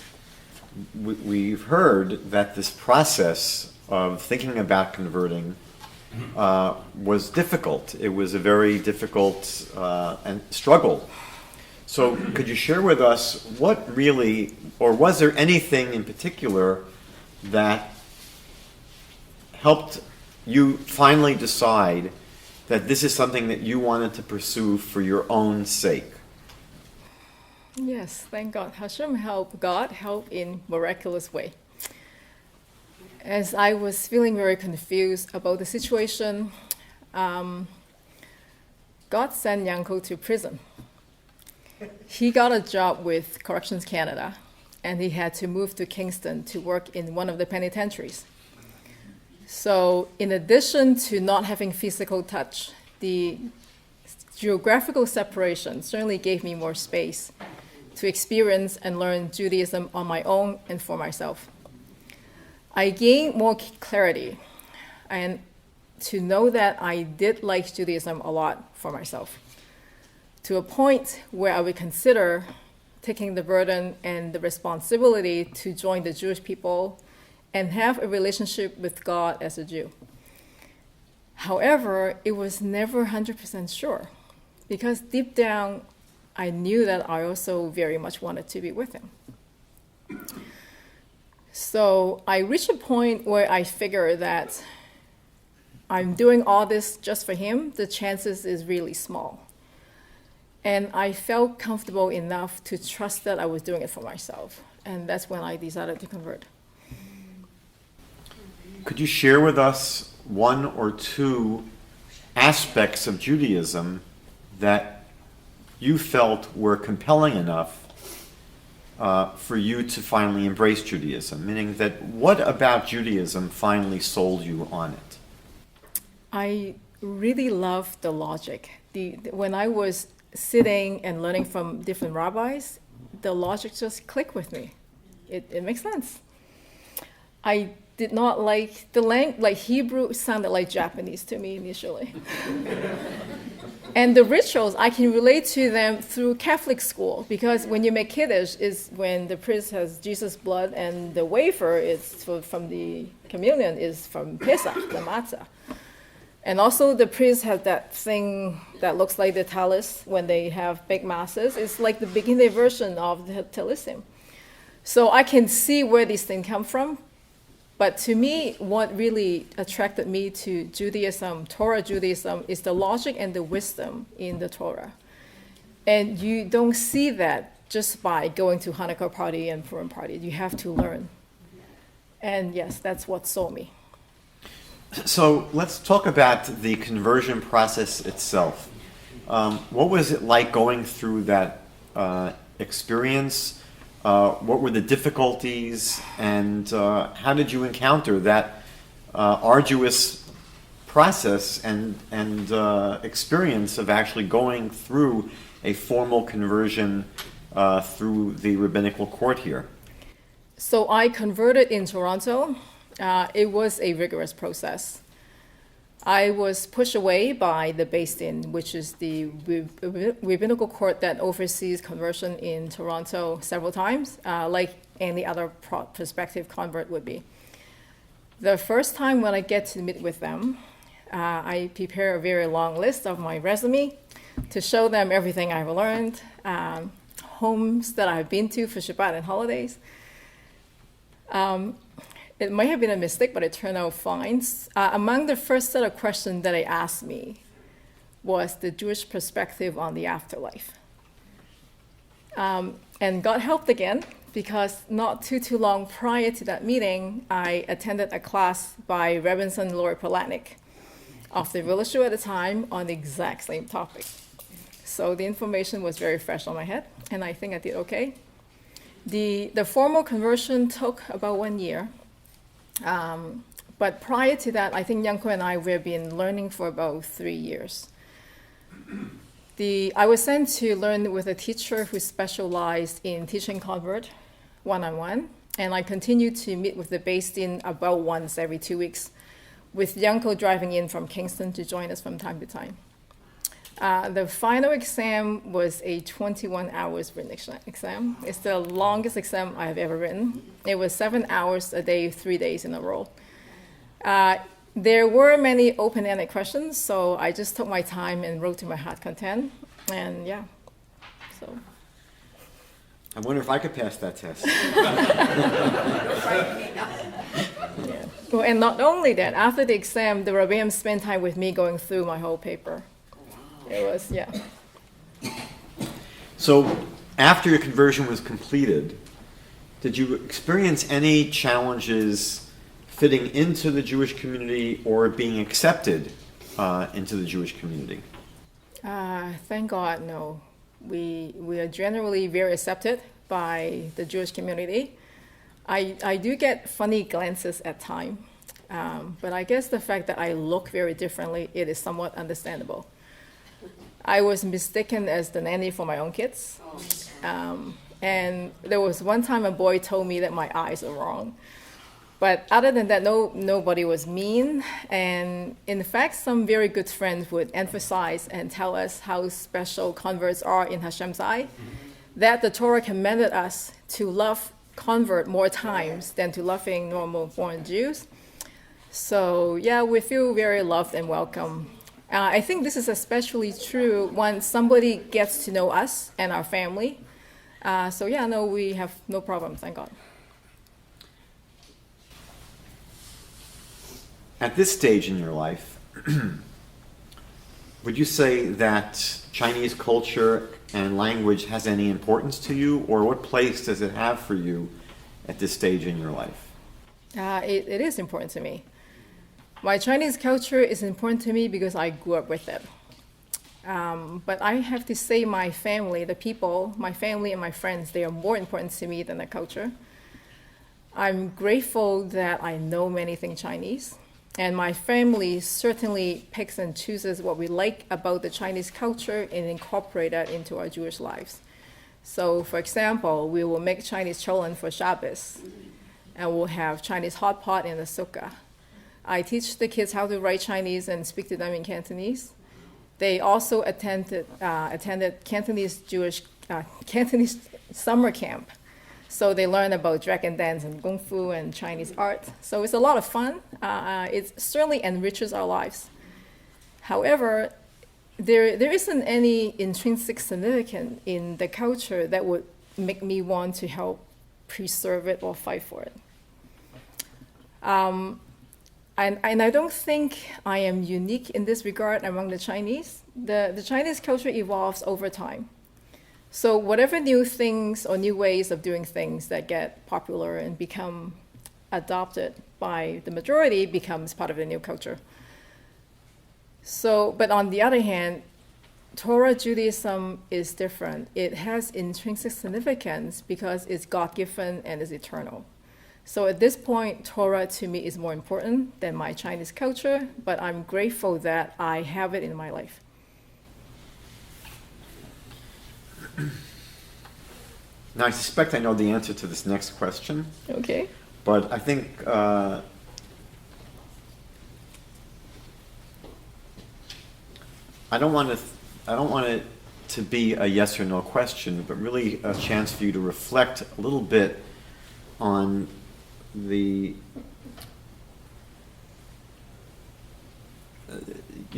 we've heard that this process of thinking about converting was difficult. It was a very difficult and struggle. So could you share with us what really, or was there anything in particular that helped you finally decide that this is something that you wanted to pursue for your own sake? Yes, thank God. Hashem helped. God helped in miraculous way. As I was feeling very confused about the situation, God sent Yankel to prison. He got a job with Corrections Canada, and he had to move to Kingston to work in one of the penitentiaries. So in addition to not having physical touch, the geographical separation certainly gave me more space to experience and learn Judaism on my own and for myself. I gained more clarity and to know that I did like Judaism a lot for myself, to a point where I would consider taking the burden and the responsibility to join the Jewish people and have a relationship with God as a Jew. However, it was never 100% sure, because deep down, I knew that I also very much wanted to be with him. So I reached a point where I figured that I'm doing all this just for him. The chances is really small. And I felt comfortable enough to trust that I was doing it for myself. And that's when I decided to convert. Could you share with us one or two aspects of Judaism that you felt were compelling enough for you to finally embrace Judaism? Meaning that what about Judaism finally sold you on it? I really loved the logic. When I was sitting and learning from different rabbis, the logic just clicked with me. It makes sense. I did not like the language, like Hebrew sounded like Japanese to me initially. And the rituals, I can relate to them through Catholic school, because when you make Kiddush is when the priest has Jesus' blood, and the wafer is from the communion is from Pesach, the matzah. And also the priest has that thing that looks like the tallis when they have big masses. It's like the beginning version of the talissim. So I can see where these things come from. But to me, what really attracted me to Judaism, Torah Judaism, is the logic and the wisdom in the Torah. And you don't see that just by going to Hanukkah party and Purim party. You have to learn. And yes, that's what sold me. So let's talk about the conversion process itself. What was it like going through that experience? What were the difficulties, and how did you encounter that arduous process and experience of actually going through a formal conversion through the rabbinical court here? So I converted in Toronto. It was a rigorous process. I was pushed away by the Beis Din, which is the rabbinical court that oversees conversion in Toronto several times, like any other prospective convert would be. The first time when I get to meet with them, I prepare a very long list of my resume to show them everything I've learned, homes that I've been to for Shabbat and holidays. It might have been a mistake, but it turned out fine. Among the first set of questions that they asked me was the Jewish perspective on the afterlife. And God helped again, because not too long prior to that meeting, I attended a class by Reverend Lord Botwinik of the village at the time on the exact same topic. So the information was very fresh on my head, and I think I did okay. The formal conversion took about 1 year. But prior to that, I think Yankel and I have been learning for about 3 years. I was sent to learn with a teacher who specialized in teaching convert one-on-one, and I continued to meet with the Beis Din about once every 2 weeks, with Yankel driving in from Kingston to join us from time to time. The final exam was a 21 hours written exam. It's the longest exam I have ever written. It was 7 hours a day, 3 days in a row. There were many open-ended questions, so I just took my time and wrote to my heart content, and yeah, so. I wonder if I could pass that test. Yeah. Well, and not only that, after the exam, the Rabbi spent time with me going through my whole paper. It was, yeah. So after your conversion was completed, did you experience any challenges fitting into the Jewish community or being accepted into the Jewish community? Thank God, no. We are generally very accepted by the Jewish community. I do get funny glances at times, but I guess the fact that I look very differently, it is somewhat understandable. I was mistaken as the nanny for my own kids. And there was one time a boy told me that my eyes are wrong. But other than that, nobody was mean. And in fact, some very good friends would emphasize and tell us how special converts are in Hashem's eye, that the Torah commanded us to love convert more times than to loving normal born Jews. So yeah, we feel very loved and welcome. I think this is especially true when somebody gets to know us and our family. So yeah, no, we have no problem, thank God. At this stage in your life, would you say that Chinese culture and language has any importance to you, or what place does it have for you at this stage in your life? It is important to me. My Chinese culture is important to me because I grew up with it. But I have to say my family, the people, my family and my friends, they are more important to me than the culture. I'm grateful that I know many things Chinese. And my family certainly picks and chooses what we like about the Chinese culture and incorporate that into our Jewish lives. So, for example, we will make Chinese cholent for Shabbos, and we'll have Chinese hot pot in the sukkah. I teach the kids how to write Chinese and speak to them in Cantonese. They also attended Cantonese Cantonese summer camp. So they learn about dragon dance and kung fu and Chinese art. So it's a lot of fun. It certainly enriches our lives. However, there isn't any intrinsic significance in the culture that would make me want to help preserve it or fight for it. And I don't think I am unique in this regard among the Chinese. The Chinese culture evolves over time. So whatever new things or new ways of doing things that get popular and become adopted by the majority becomes part of the new culture. So, but on the other hand, Torah Judaism is different. It has intrinsic significance because it's God-given and is eternal. So at this point, Torah to me is more important than my Chinese culture, but I'm grateful that I have it in my life. Now, I suspect I know the answer to this next question, Okay. but I think I don't want it to be a yes or no question, but really a chance for you to reflect a little bit on you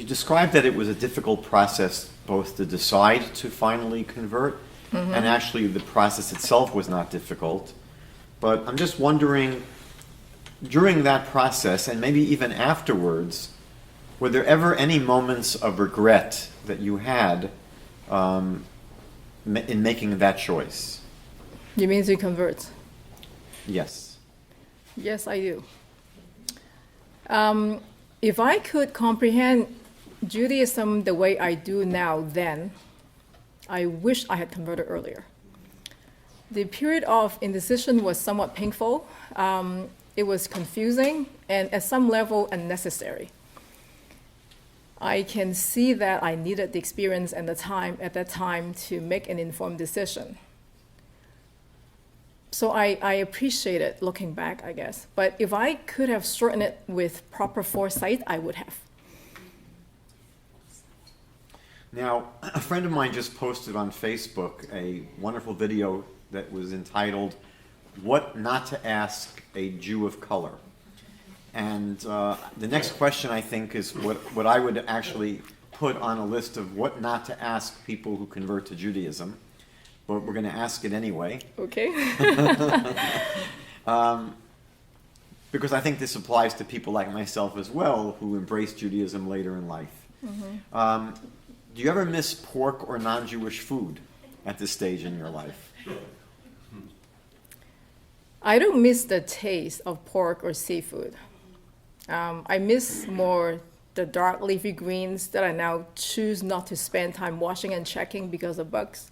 described that it was a difficult process both to decide to finally convert, and actually the process itself was not difficult. But I'm just wondering, during that process, and maybe even afterwards, were there ever any moments of regret that you had in making that choice? You mean to convert? Yes. Yes, I do. If I could comprehend Judaism the way I do now then, I wish I had converted earlier. The period of indecision was somewhat painful. It was confusing and at some level unnecessary. I can see that I needed the experience and the time at that time to make an informed decision. So I appreciate it looking back, I guess. But if I could have shortened it with proper foresight, I would have. Now, a friend of mine just posted on Facebook a wonderful video that was entitled, "What Not to Ask a Jew of Color." And the next question, I think, is what I would actually put on a list of what not to ask people who convert to Judaism. But we're going to ask it anyway. Okay. Because I think this applies to people like myself as well who embrace Judaism later in life. Do you ever miss pork or non-Jewish food at this stage in your life? I don't miss the taste of pork or seafood. I miss more the dark leafy greens that I now choose not to spend time washing and checking because of bugs.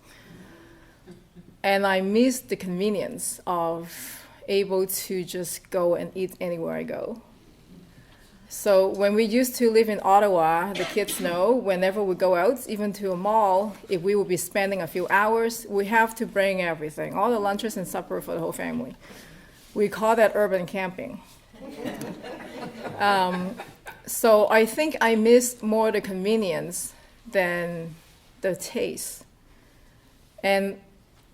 And I miss the convenience of able to just go and eat anywhere I go. So when we used to live in Ottawa, the kids know whenever we go out, even to a mall, if we will be spending a few hours, we have to bring everything, all the lunches and supper for the whole family. We call that urban camping. So I think I miss more the convenience than the taste. And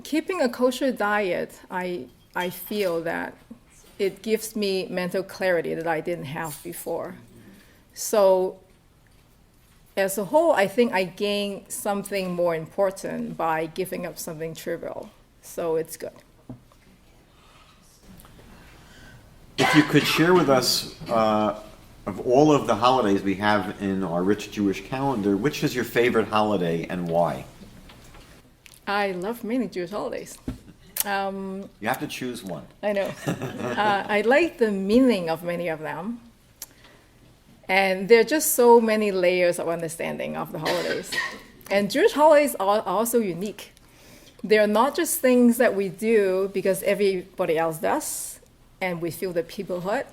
keeping a kosher diet, I I feel that it gives me mental clarity that I didn't have before. So as a whole, I think I gain something more important by giving up something trivial. So it's good. If you could share with us, of all of the holidays we have in our rich Jewish calendar, which is your favorite holiday and why? I love many Jewish holidays. You have to choose one. I know. I like the meaning of many of them. And there are just so many layers of understanding of the holidays. And Jewish holidays are also unique. They're not just things that we do because everybody else does, and we feel the peoplehood,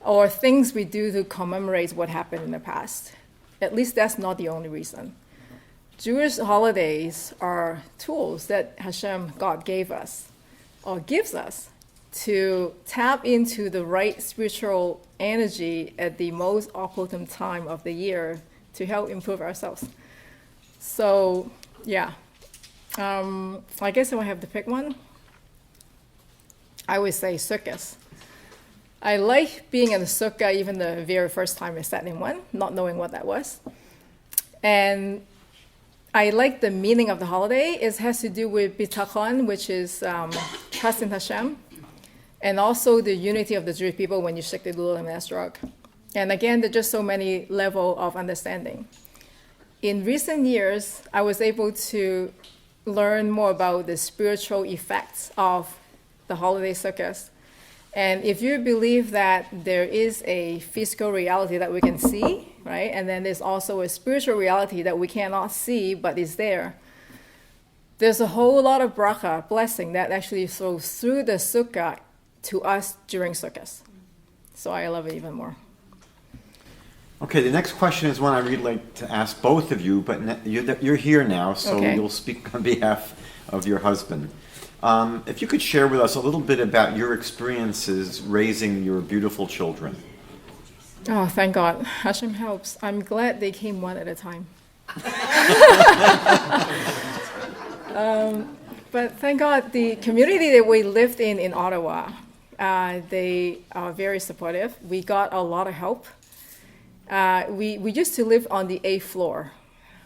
or things we do to commemorate what happened in the past. At least that's not the only reason. Jewish holidays are tools that Hashem, God, gave us, or gives us, to tap into the right spiritual energy at the most opportune time of the year to help improve ourselves. So, yeah. I guess if I have to pick one, I would say sukkahs. I like being in a sukkah even the very first time I sat in one, not knowing what that was. And I like the meaning of the holiday. It has to do with bitachon, which is trust in Hashem, and also the unity of the Jewish people when you shake the Lulav and Esrog. And again, there's just so many levels of understanding. In recent years, I was able to learn more about the spiritual effects of the holiday sukkahs. And if you believe that there is a physical reality that we can see, right, and then there's also a spiritual reality that we cannot see but is there, there's a whole lot of bracha, blessing, that actually flows through the sukkah to us during sukkahs. So I love it even more. Okay, the next question is one I really like to ask both of you, but you're here now, so Okay. You'll speak on behalf of your husband. If you could share with us a little bit about your experiences raising your beautiful children. Oh, thank God. Hashem helps. I'm glad they came one at a time. But thank God, the community that we lived in Ottawa, they are very supportive. We got a lot of help. We used to live on the 8th floor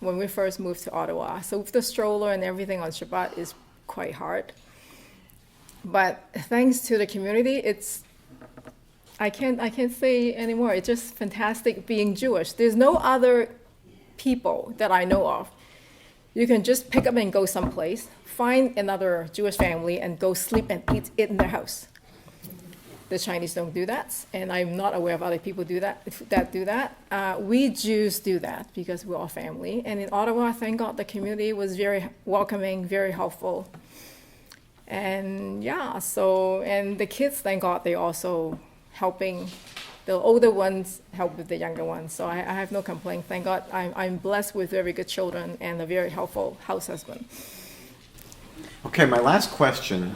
when we first moved to Ottawa. So with the stroller and everything on Shabbat is quite hard. But thanks to the community, I can't say anymore. It's just fantastic being Jewish. There's no other people that I know of. You can just pick up and go someplace, find another Jewish family, and go sleep and eat it in their house. The Chinese don't do that, and I'm not aware of other people do that. We Jews do that because we're all family. And in Ottawa, thank God, the community was very welcoming, very helpful. And yeah, and the kids, thank God, they also helping. The older ones help with the younger ones. So I have no complaint. Thank God, I'm blessed with very good children and a very helpful house husband. Okay, my last question.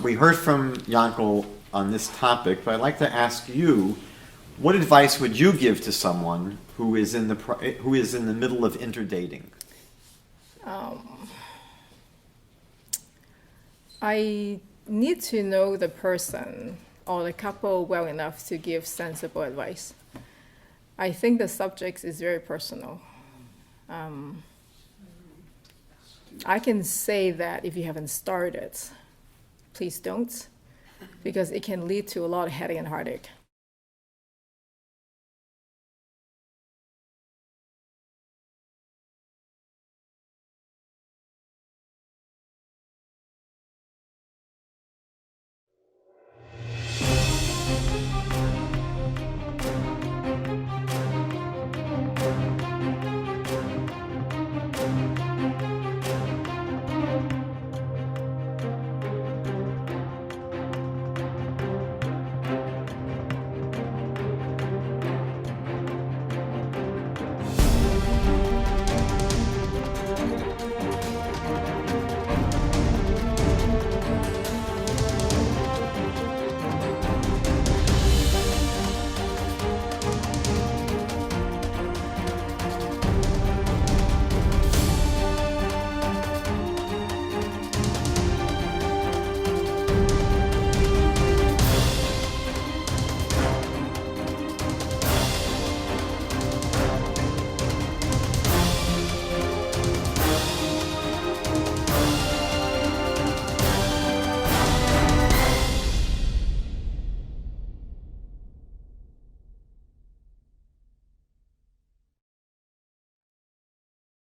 We heard from Yankel on this topic, but I'd like to ask you, what advice would you give to someone who is in the middle of interdating? I need to know the person or the couple well enough to give sensible advice. I think the subject is very personal. I can say that if you haven't started, please don't, because it can lead to a lot of headache and heartache.